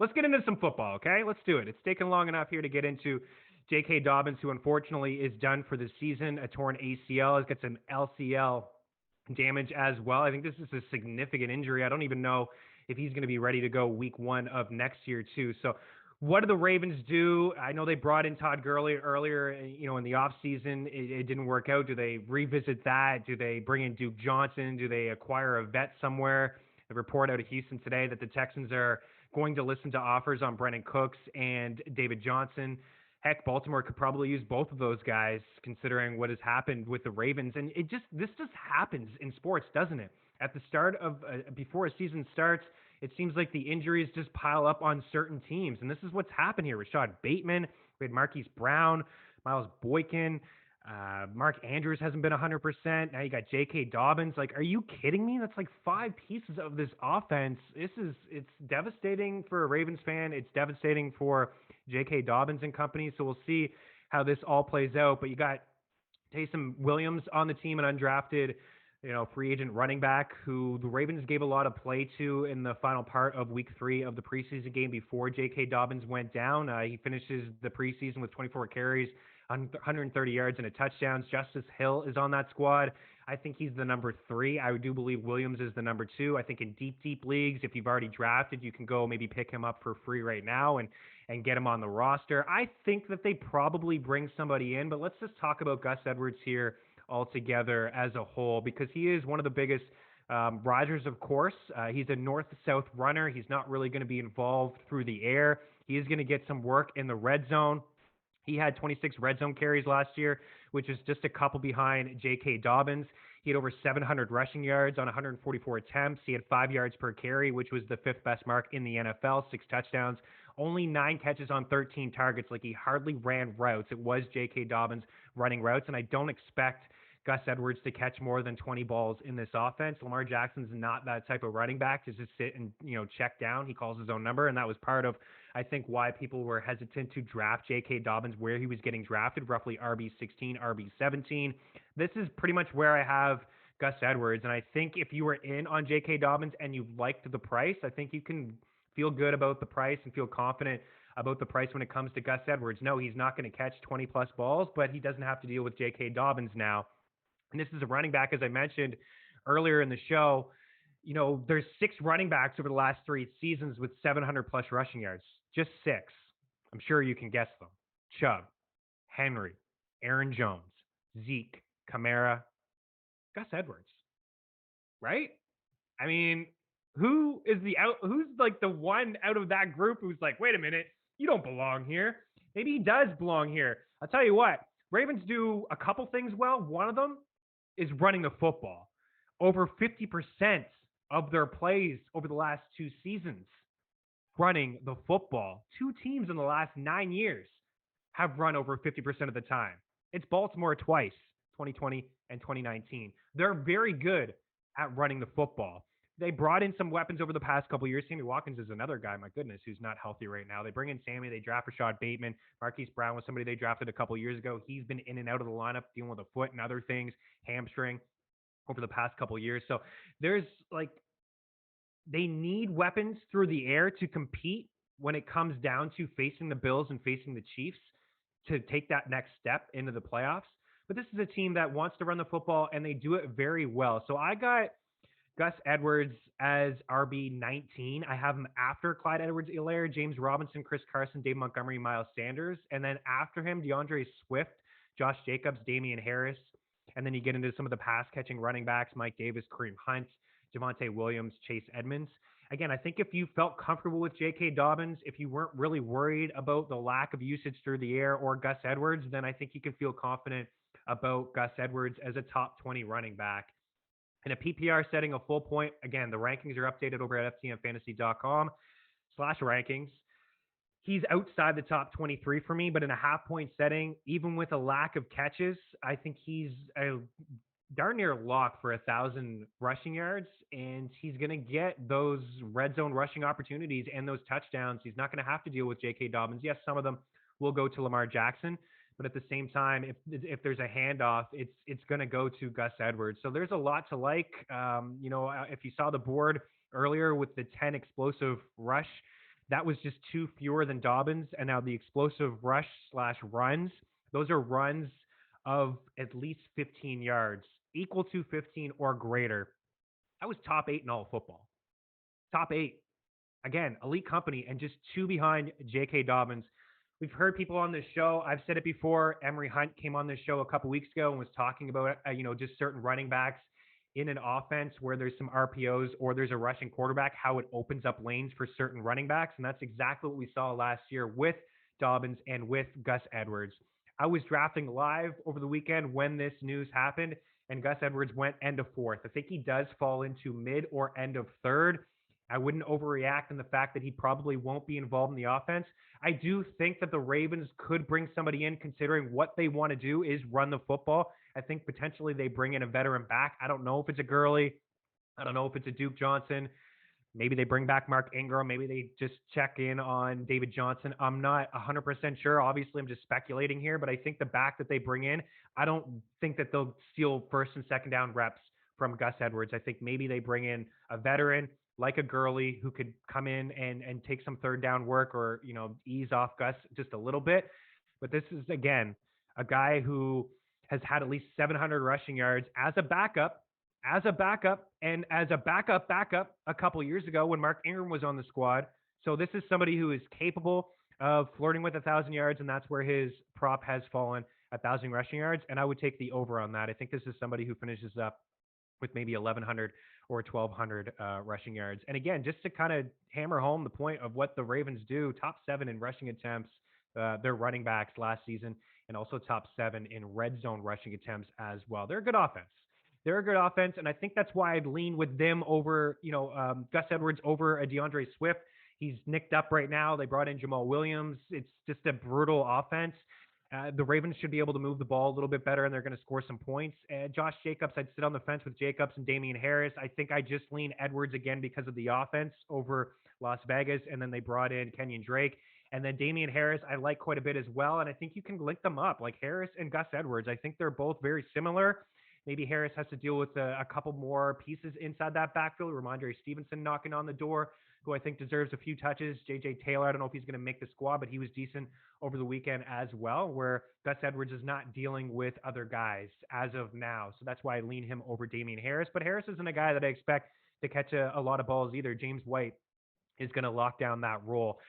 let's get into some football, okay? Let's do it. It's taken long enough here to get into JK Dobbins, who unfortunately is done for the season. A torn ACL, has got some LCL damage as well. I think this is a significant injury. I don't even know if he's going to be ready to go week 1 of next year too. So what do the Ravens do? I know they brought in Todd Gurley earlier, in the offseason. It didn't work out. Do they revisit that? Do they bring in Duke Johnson? Do they acquire a vet somewhere? The report out of Houston today that the Texans are going to listen to offers on Brennan Cooks and David Johnson. Heck, Baltimore could probably use both of those guys considering what has happened with the Ravens. And this just happens in sports, doesn't it? At the start of, before a season starts, it seems like the injuries just pile up on certain teams. And this is what's happened here. Rashad Bateman, we had Marquise Brown, Miles Boykin, Mark Andrews hasn't been 100%. Now you got JK Dobbins. Like, are you kidding me? That's like 5 pieces of this offense. It's devastating for a Ravens fan. It's devastating for JK Dobbins and company. So we'll see how this all plays out. But you got Taysom Williams on the team, an undrafted, free agent running back who the Ravens gave a lot of play to in the final part of week 3 of the preseason game before JK Dobbins went down. He finishes the preseason with 24 carries, 130 yards and a touchdown. Justice Hill is on that squad. I think he's the number 3. I do believe Williams is the number 2. I think in deep leagues, if you've already drafted, you can go maybe pick him up for free right now and get him on the roster. I think that they probably bring somebody in, but let's just talk about Gus Edwards here altogether as a whole, because he is one of the biggest risers, of course. He's a north-south runner. He's not really going to be involved through the air. He is going to get some work in the red zone. He had 26 red zone carries last year, which is just a couple behind J.K. Dobbins. He had over 700 rushing yards on 144 attempts. He had 5 yards per carry, which was the 5th best mark in the NFL, 6 touchdowns, only 9 catches on 13 targets. Like, he hardly ran routes. It was J.K. Dobbins running routes, and I don't expect Gus Edwards to catch more than 20 balls in this offense. Lamar Jackson's not that type of running back to just sit and, check down. He calls his own number, and that was part of, I think, why people were hesitant to draft J.K. Dobbins where he was getting drafted, roughly RB16, RB17. This is pretty much where I have Gus Edwards, and I think if you were in on J.K. Dobbins and you liked the price, I think you can feel good about the price and feel confident about the price when it comes to Gus Edwards. No, he's not going to catch 20-plus balls, but he doesn't have to deal with J.K. Dobbins now. And this is a running back, as I mentioned earlier in the show. There's 6 running backs over the last 3 seasons with 700-plus rushing yards. Just 6. I'm sure you can guess them. Chubb, Henry, Aaron Jones, Zeke, Kamara, Gus Edwards. Right? I mean, who's like the one out of that group who's like, wait a minute, you don't belong here? Maybe he does belong here. I'll tell you what, Ravens do a couple things well. One of them is running the football. Over 50% of their plays over the last 2 seasons running the football. 2 teams in the last 9 years have run over 50% of the time. It's Baltimore twice, 2020 and 2019. They're very good at running the football. They brought in some weapons over the past couple of years. Sammy Watkins is another guy, my goodness, who's not healthy right now. They bring in Sammy. They draft Rashad Bateman. Marquise Brown was somebody they drafted a couple of years ago. He's been in and out of the lineup dealing with a foot and other things, hamstring, over the past couple of years. So there's they need weapons through the air to compete when it comes down to facing the Bills and facing the Chiefs to take that next step into the playoffs. But this is a team that wants to run the football, and they do it very well. So I got Gus Edwards as RB19. I have him after Clyde Edwards-Helaire, James Robinson, Chris Carson, Dave Montgomery, Miles Sanders. And then after him, DeAndre Swift, Josh Jacobs, Damian Harris. And then you get into some of the pass-catching running backs, Mike Davis, Kareem Hunt, Javonte Williams, Chase Edmonds. Again, I think if you felt comfortable with J.K. Dobbins, if you weren't really worried about the lack of usage through the air or Gus Edwards, then I think you can feel confident about Gus Edwards as a top 20 running back. In a PPR setting, a full point, again, the rankings are updated over at ftmfantasy.com/rankings. He's outside the top 23 for me, but in a half-point setting, even with a lack of catches, I think he's a darn near lock for 1,000 rushing yards, and he's going to get those red zone rushing opportunities and those touchdowns. He's not going to have to deal with J.K. Dobbins. Yes, some of them will go to Lamar Jackson, but at the same time, if there's a handoff, it's going to go to Gus Edwards. So there's a lot to like. If you saw the board earlier with the 10 explosive rush that was just two fewer than Dobbins. And now the explosive rush slash runs, those are runs of at least 15 yards, equal to 15 or greater. I was top 8 in all of football. Top 8. Again, elite company and just two behind JK Dobbins. We've heard people on this show. I've said it before. Emery Hunt came on this show a couple weeks ago and was talking about, just certain running backs in an offense where there's some RPOs or there's a rushing quarterback, how it opens up lanes for certain running backs. And that's exactly what we saw last year with Dobbins and with Gus Edwards. I was drafting live over the weekend when this news happened, and Gus Edwards went end of fourth. I think he does fall into mid or end of third. I wouldn't overreact in the fact that he probably won't be involved in the offense. I do think that the Ravens could bring somebody in, considering what they want to do is run the football. I think potentially they bring in a veteran back. I don't know if it's a Gurley. I don't know if it's a Duke Johnson. Maybe they bring back Mark Ingram. Maybe they just check in on David Johnson. I'm not 100% sure. Obviously, I'm just speculating here, but I think the back that they bring in, I don't think that they'll steal first and second down reps from Gus Edwards. I think maybe they bring in a veteran like a Gurley who could come in and take some third down work or, ease off Gus just a little bit. But this is, again, a guy who has had at least 700 rushing yards as a backup, and as a backup a couple years ago when Mark Ingram was on the squad. So this is somebody who is capable of flirting with 1,000 yards, and that's where his prop has fallen, 1,000 rushing yards. And I would take the over on that. I think this is somebody who finishes up with maybe 1,100 or 1,200 rushing yards. And again, just to kind of hammer home the point of what the Ravens do, top 7 in rushing attempts, their running backs last season, and also top 7 in red zone rushing attempts as well. They're a good offense. And I think that's why I'd lean with them over, Gus Edwards over a DeAndre Swift. He's nicked up right now. They brought in Jamal Williams. It's just a brutal offense. The Ravens should be able to move the ball a little bit better, and they're going to score some points. Josh Jacobs, I'd sit on the fence with Jacobs and Damian Harris. I think I just lean Edwards again because of the offense over Las Vegas, and then they brought in Kenyon Drake. And then Damian Harris, I like quite a bit as well, and I think you can link them up, like Harris and Gus Edwards. I think they're both very similar. Maybe Harris has to deal with a couple more pieces inside that backfield. Ramondre Stevenson knocking on the door, who I think deserves a few touches. J.J. Taylor, I don't know if he's going to make the squad, but he was decent over the weekend as well, where Gus Edwards is not dealing with other guys as of now. So that's why I lean him over Damian Harris. But Harris isn't a guy that I expect to catch a lot of balls either. James White is going to lock down that role.